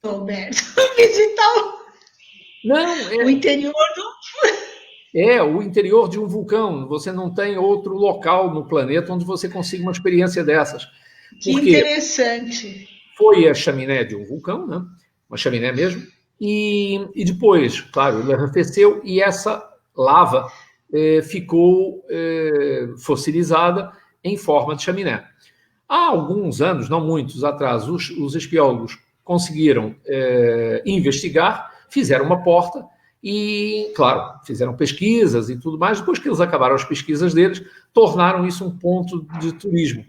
S1: Alberto, visitar o interior do...
S2: o interior de um vulcão. Você não tem outro local no planeta onde você consiga uma experiência dessas.
S1: Que interessante.
S2: Foi a chaminé de um vulcão, né? Uma chaminé mesmo, e depois, claro, ele arrefeceu e essa lava ficou fossilizada em forma de chaminé. Há alguns anos, não muitos atrás, os espeólogos conseguiram investigar, fizeram uma porta e, claro, fizeram pesquisas e tudo mais. Depois que eles acabaram as pesquisas deles, tornaram isso um ponto de turismo.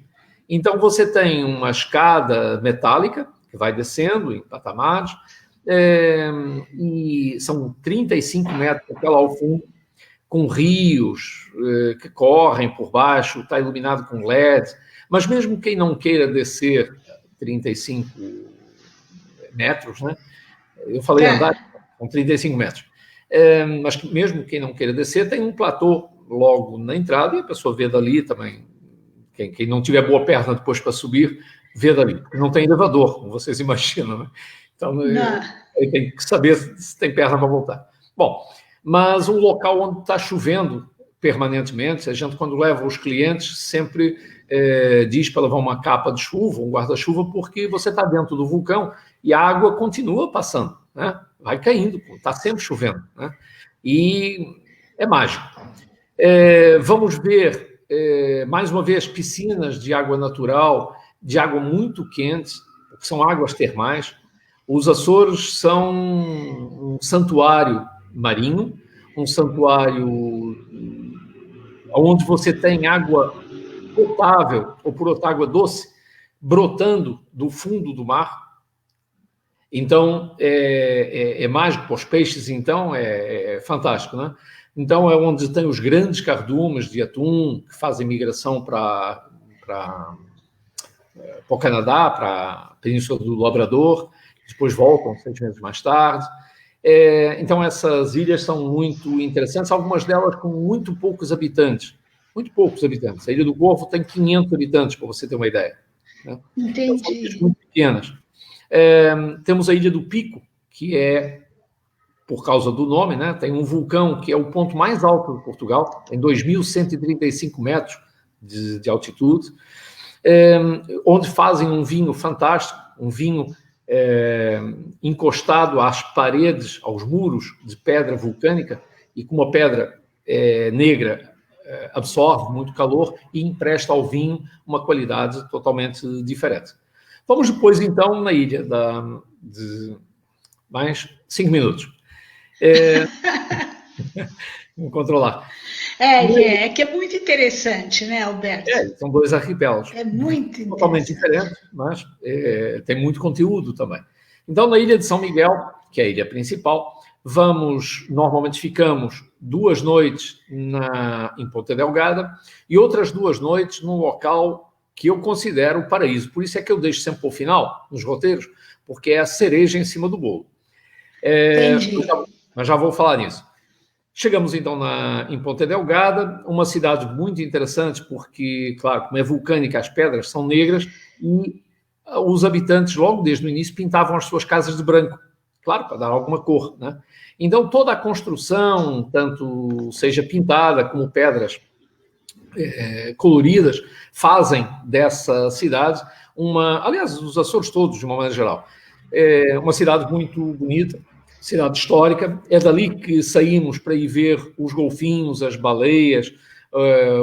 S2: Então, você tem uma escada metálica que vai descendo em patamares, e são 35 metros até lá ao fundo, com rios que correm por baixo, está iluminado com LED. Mas mesmo quem não queira descer 35 metros, né? Eu falei andar com 35 metros, mas mesmo quem não queira descer, tem um platô logo na entrada e a pessoa vê dali também. Quem não tiver boa perna depois para subir, vê dali. Não tem elevador, como vocês imaginam, né? Então, ele tem que saber se tem perna para voltar. Bom, mas um local onde está chovendo permanentemente, a gente, quando leva os clientes, sempre diz para levar uma capa de chuva, um guarda-chuva, porque você está dentro do vulcão e a água continua passando, né? Vai caindo, está sempre chovendo, né? E é mágico. Vamos ver, mais uma vez, piscinas de água natural, de água muito quente, que são águas termais. Os Açores são um santuário marinho, um santuário onde você tem água potável, ou por outra, água doce, brotando do fundo do mar. Então, é mágico para os peixes, então, é fantástico, né? Então, é onde tem os grandes cardumes de atum, que fazem migração para o Canadá, para a Península do Labrador, depois voltam 6 meses mais tarde. Então, essas ilhas são muito interessantes, algumas delas com muito poucos habitantes. Muito poucos habitantes. A Ilha do Corvo tem 500 habitantes, para você ter uma ideia, né?
S1: Entendi.
S2: Então, são ilhas muito pequenas. Temos a Ilha do Pico, que é, por causa do nome, né? Tem um vulcão que é o ponto mais alto de Portugal, tem 2.135 metros de altitude, onde fazem um vinho fantástico, um vinho encostado às paredes, aos muros de pedra vulcânica, e com uma pedra negra absorve muito calor e empresta ao vinho uma qualidade totalmente diferente. Vamos depois, então, na ilha de mais 5 minutos. Vamos controlar.
S1: Que é muito interessante, né, Alberto?
S2: São 2 arquipélagos.
S1: É muito
S2: totalmente diferentes, mas tem muito conteúdo também. Então, na ilha de São Miguel, que é a ilha principal, normalmente ficamos 2 noites em Ponta Delgada e outras 2 noites num local que eu considero o paraíso. Por isso é que eu deixo sempre para o final, nos roteiros, porque é a cereja em cima do bolo. Mas já vou falar nisso. Chegamos, então, em Ponta Delgada, uma cidade muito interessante, porque, claro, como é vulcânica, as pedras são negras e os habitantes, logo desde o início, pintavam as suas casas de branco. Claro, para dar alguma cor, né? Então, toda a construção, tanto seja pintada como pedras coloridas, fazem dessa cidade aliás, os Açores todos, de uma maneira geral, uma cidade muito bonita, cidade histórica. É dali que saímos para ir ver os golfinhos, as baleias,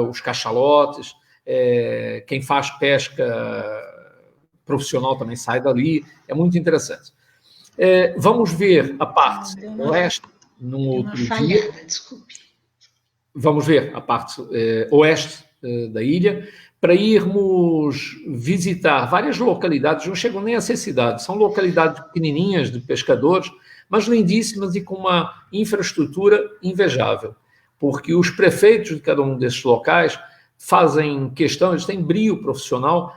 S2: os cachalotes, quem faz pesca profissional também sai dali, é muito interessante. Vamos ver a parte oeste num outro dia.
S1: Desculpe.
S2: Vamos ver a parte oeste da ilha, para irmos visitar várias localidades, não chegam nem a ser cidades, são localidades pequenininhas de pescadores, mas lindíssimas e com uma infraestrutura invejável, porque os prefeitos de cada um desses locais fazem questão, eles têm brio profissional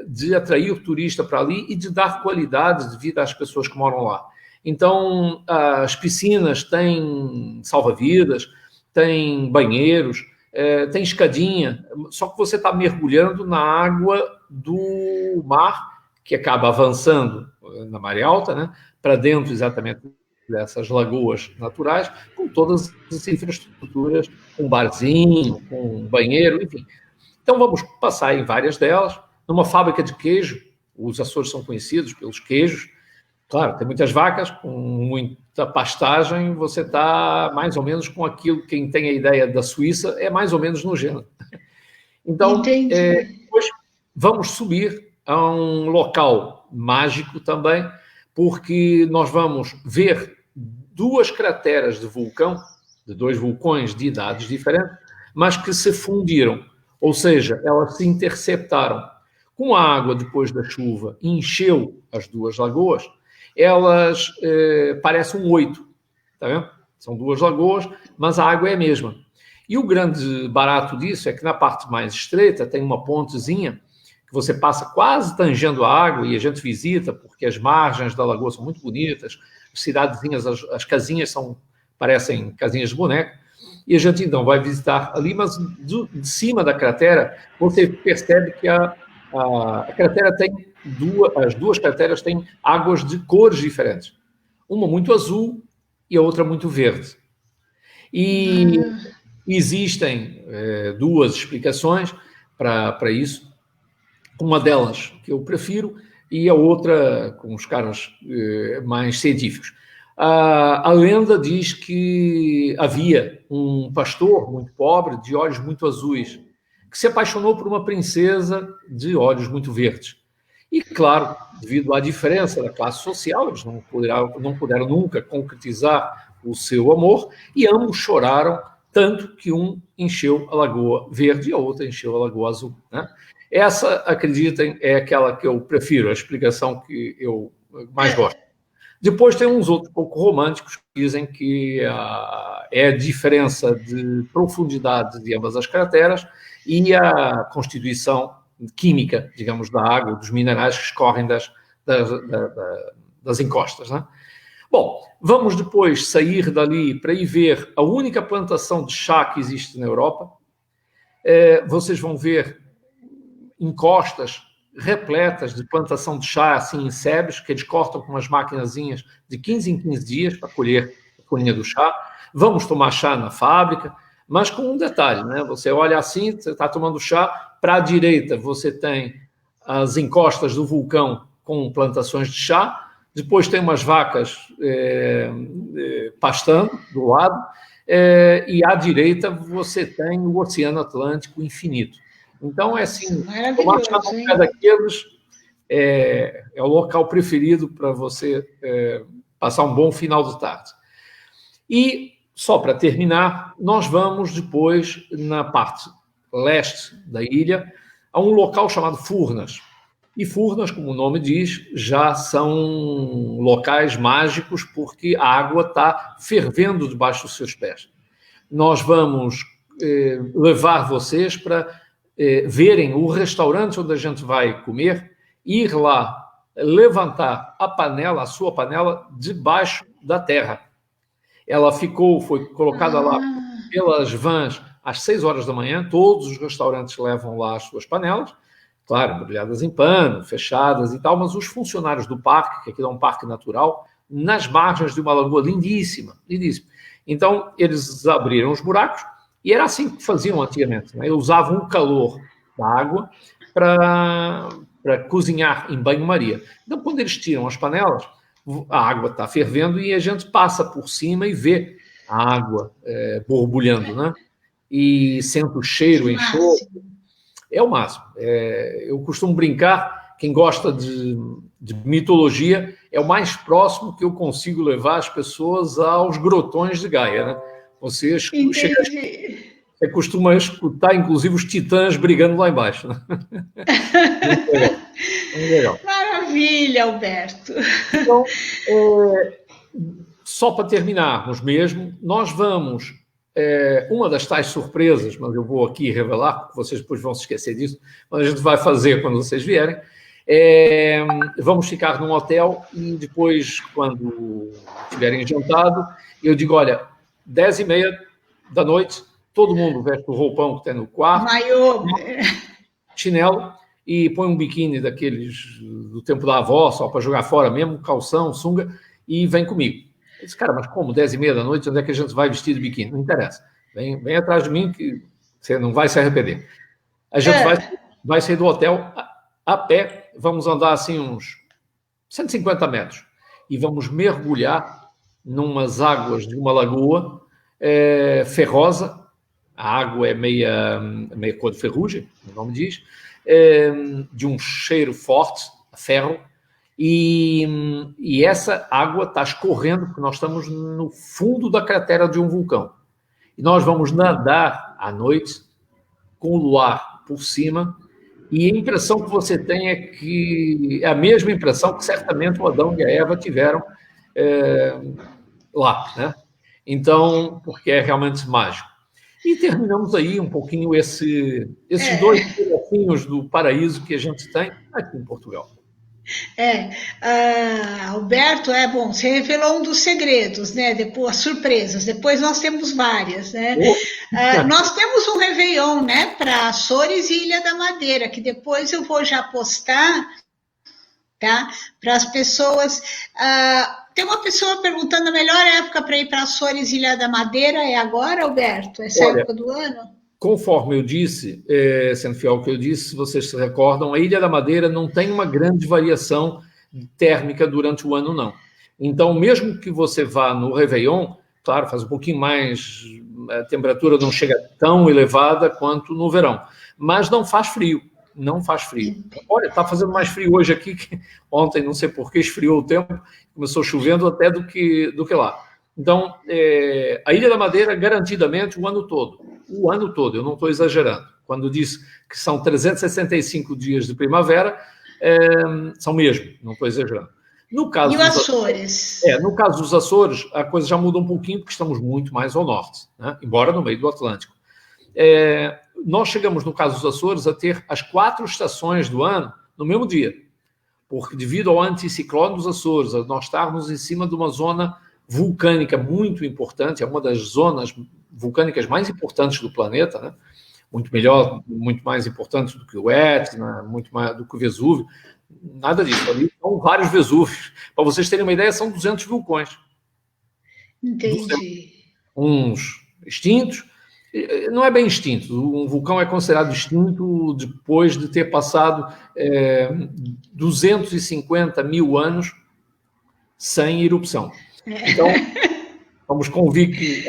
S2: de atrair o turista para ali e de dar qualidade de vida às pessoas que moram lá. Então, as piscinas têm salva-vidas, têm banheiros, tem escadinha, só que você está mergulhando na água do mar, que acaba avançando na maré alta, né, para dentro exatamente dessas lagoas naturais, com todas as infraestruturas, com barzinho, com banheiro, enfim. Então vamos passar em várias delas, numa fábrica de queijo. Os Açores são conhecidos pelos queijos. Claro, tem muitas vacas, com muita pastagem, você está mais ou menos com aquilo, quem tem a ideia da Suíça, é mais ou menos no gênero. Então, depois vamos subir a um local mágico também, porque nós vamos ver 2 crateras de vulcão, de 2 vulcões de idades diferentes, mas que se fundiram, ou seja, elas se interceptaram. Com a água, depois da chuva, encheu as 2 lagoas, elas parecem um 8, está vendo? São 2 lagoas, mas a água é a mesma. E o grande barato disso é que na parte mais estreita tem uma pontezinha que você passa quase tangendo a água e a gente visita, porque as margens da lagoa são muito bonitas, as cidadezinhas, as casinhas parecem casinhas de boneco, e a gente então vai visitar ali, mas de cima da cratera você percebe que a cratera tem as 2 crateras têm águas de cores diferentes. Uma muito azul e a outra muito verde. E existem 2 explicações para isso. Uma delas que eu prefiro e a outra com os caras mais científicos. A lenda diz que havia um pastor muito pobre, de olhos muito azuis, que se apaixonou por uma princesa de olhos muito verdes. E, claro, devido à diferença da classe social, eles não puderam nunca concretizar o seu amor, e ambos choraram, tanto que um encheu a Lagoa Verde e a outra encheu a Lagoa Azul, né? Essa, acreditem, é aquela que eu prefiro, a explicação que eu mais gosto. Depois tem uns outros pouco românticos que dizem que é a diferença de profundidade de ambas as crateras e a constituição química, digamos, da água, dos minerais que escorrem das encostas, né? Bom, vamos depois sair dali para ir ver a única plantação de chá que existe na Europa. Vocês vão ver encostas repletas de plantação de chá, assim, em sebes, que eles cortam com umas maquinazinhas de 15 em 15 dias para colher a folhinha do chá. Vamos tomar chá na fábrica, mas com um detalhe, né? Você olha assim, você está tomando chá, para a direita você tem as encostas do vulcão com plantações de chá, depois tem umas vacas pastando do lado, e à direita você tem o Oceano Atlântico infinito. Então, é assim, tomar chá no pé daqueles é o local preferido para você passar um bom final de tarde. E, só para terminar, nós vamos depois, na parte leste da ilha, a um local chamado Furnas. E Furnas, como o nome diz, já são locais mágicos porque a água está fervendo debaixo dos seus pés. Nós vamos levar vocês para verem o restaurante onde a gente vai comer, ir lá, levantar a sua panela, debaixo da terra. Ela foi colocada lá pelas vans às 6 horas da manhã, todos os restaurantes levam lá as suas panelas, claro, embrulhadas em pano, fechadas e tal, mas os funcionários do parque, que aqui é um parque natural, nas margens de uma lagoa lindíssima, lindíssima. Então, eles abriram os buracos e era assim que faziam antigamente, né? Usavam o calor da água para cozinhar em banho-maria. Então, quando eles tiram as panelas, a água está fervendo e a gente passa por cima e vê a água borbulhando, né? E sente o cheiro, enxofre. É o máximo. Eu costumo brincar, quem gosta de mitologia, é o mais próximo que eu consigo levar as pessoas aos grotões de Gaia, né? Você costuma escutar, inclusive, os titãs brigando lá embaixo. Né? Muito legal. Muito legal.
S1: Maravilha, Alberto.
S2: Então, só para terminarmos mesmo, nós vamos... uma das tais surpresas, mas eu vou aqui revelar, porque vocês depois vão se esquecer disso, mas a gente vai fazer quando vocês vierem. Vamos ficar num hotel e depois, quando tiverem jantado, eu digo, olha, 10h30 da noite, todo mundo veste o roupão que tem no quarto,
S1: maiô,
S2: chinelo, e põe um biquíni daqueles do tempo da avó, só para jogar fora mesmo, calção, sunga, e vem comigo. Eu disse, cara, mas como 10h30 da noite, onde é que a gente vai vestir de biquíni? Não interessa. Vem atrás de mim que você não vai se arrepender. A gente vai sair do hotel a pé, vamos andar assim uns 150 metros e vamos mergulhar numas águas de uma lagoa ferrosa. A água é meia cor de ferrugem, o nome diz, de um cheiro forte, a ferro. E essa água está escorrendo porque nós estamos no fundo da cratera de um vulcão. E nós vamos nadar à noite com o luar por cima e a impressão que você tem é a mesma impressão que certamente o Adão e a Eva tiveram lá, né? Então, porque é realmente mágico. E terminamos aí um pouquinho esses 2 pedacinhos do paraíso que a gente tem aqui em Portugal.
S1: Alberto, você revelou um dos segredos, né? Depois, as surpresas. Depois nós temos várias, né? Nós temos um Réveillon, né? Para Açores e Ilha da Madeira, que depois eu vou já postar, tá? Para as pessoas. Tem uma pessoa perguntando: a melhor época para ir para Açores e Ilha da Madeira é agora, Alberto? Essa época do ano?
S2: Conforme eu disse, sendo fiel ao que eu disse, se vocês se recordam, a Ilha da Madeira não tem uma grande variação térmica durante o ano, não. Então, mesmo que você vá no Réveillon, claro, faz um pouquinho mais, a temperatura não chega tão elevada quanto no verão, mas não faz frio, não faz frio. Olha, está fazendo mais frio hoje aqui, que ontem, não sei por que, esfriou o tempo, começou chovendo até do que lá. Então, a Ilha da Madeira, garantidamente, o ano todo, eu não estou exagerando. Quando disse que são 365 dias de primavera, são mesmo, não estou exagerando. No caso
S1: e os Açores?
S2: No caso dos Açores, a coisa já muda um pouquinho, porque estamos muito mais ao norte, né? Embora no meio do Atlântico. Nós chegamos, no caso dos Açores, a ter as 4 estações do ano no mesmo dia, porque devido ao anticiclone dos Açores, a nós estarmos em cima de uma zona vulcânica muito importante, é uma das zonas vulcânicas mais importantes do planeta, né? Muito mais importante do que o Etna, muito mais do que o Vesúvio. Nada disso, ali são vários Vesúvios. Para vocês terem uma ideia, são 200 vulcões.
S1: Entendi.
S2: Uns extintos, não é bem extinto, um vulcão é considerado extinto depois de ter passado 250 mil anos sem erupção. Então, vamos convir que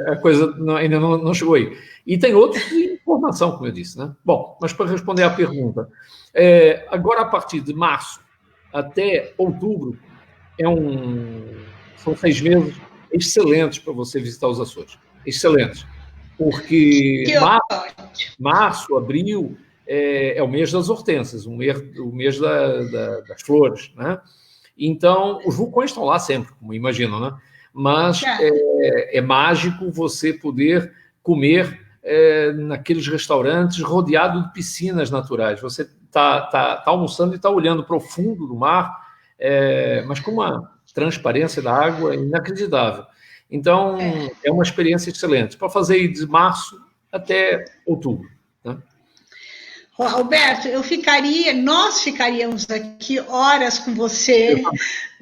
S2: a coisa ainda não chegou aí. E tem outros de informação, como eu disse, né? Bom, mas para responder à pergunta, agora a partir de março até outubro, são 6 meses excelentes para você visitar os Açores. Excelentes. Porque março, abril, é o mês das hortênsias, o mês das flores, né? Então, os vulcões estão lá sempre, como imaginam, né? Mas é mágico você poder comer naqueles restaurantes rodeado de piscinas naturais. Você está almoçando e está olhando para o fundo do mar, mas com uma transparência da água inacreditável. Então, é uma experiência excelente, para fazer aí de março até outubro, né?
S1: Alberto, nós ficaríamos aqui horas com você,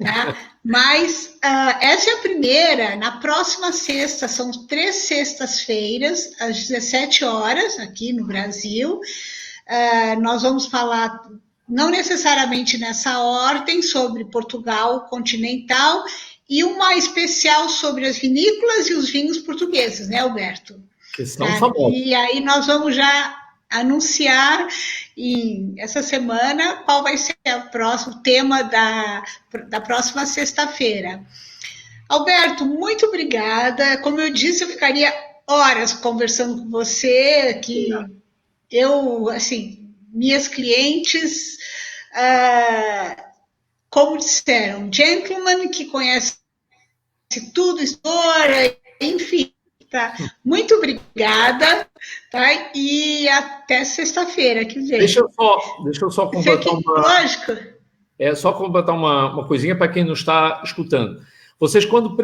S1: né? Mas essa é a primeira. Na próxima sexta, são 3 sextas-feiras, às 17 horas, aqui no Brasil. Nós vamos falar, não necessariamente nessa ordem, sobre Portugal continental e uma especial sobre as vinícolas e os vinhos portugueses, né, Alberto?
S2: Que são famosos.
S1: E aí nós vamos já anunciar essa semana qual vai ser o tema da próxima sexta-feira. Alberto, muito obrigada. Como eu disse, eu ficaria horas conversando com você, que eu, assim, minhas clientes, como disseram, gentleman que conhece tudo, história, enfim. Tá. Muito obrigada, tá? E até sexta-feira que vem.
S2: Deixa eu só completar
S1: lógico.
S2: Só completar uma coisinha para quem não está escutando. Vocês, quando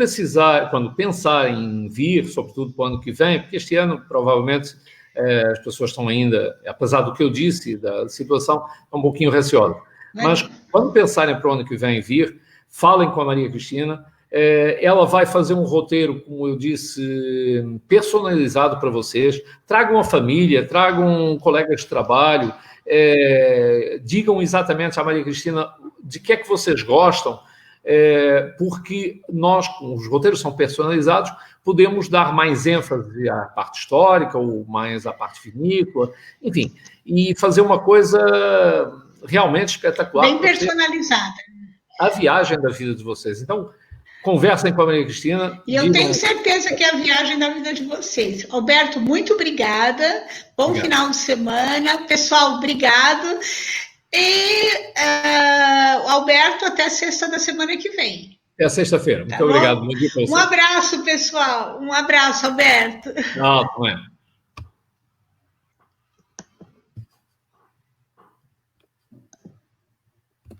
S2: pensarem em vir, sobretudo para o ano que vem, porque este ano, provavelmente, as pessoas estão ainda, apesar do que eu disse, da situação, um pouquinho receosas. Mas, quando pensarem para o ano que vem vir, falem com a Maria Cristina. Ela vai fazer um roteiro, como eu disse, personalizado para vocês. Tragam a família, tragam colegas de trabalho, digam exatamente à Maria Cristina de que é que vocês gostam, porque nós, como os roteiros são personalizados, podemos dar mais ênfase à parte histórica ou mais à parte vinícola, enfim, e fazer uma coisa realmente espetacular.
S1: Bem personalizada.
S2: A viagem da vida de vocês. Então, conversem com a Maria Cristina.
S1: E eu tenho certeza que é a viagem da vida de vocês. Alberto, muito obrigada. Bom final de semana. Pessoal, obrigado. E, Alberto, até sexta da semana que vem.
S2: Até sexta-feira. Muito obrigado.
S1: Um abraço, pessoal. Um abraço, Alberto.
S2: Não é.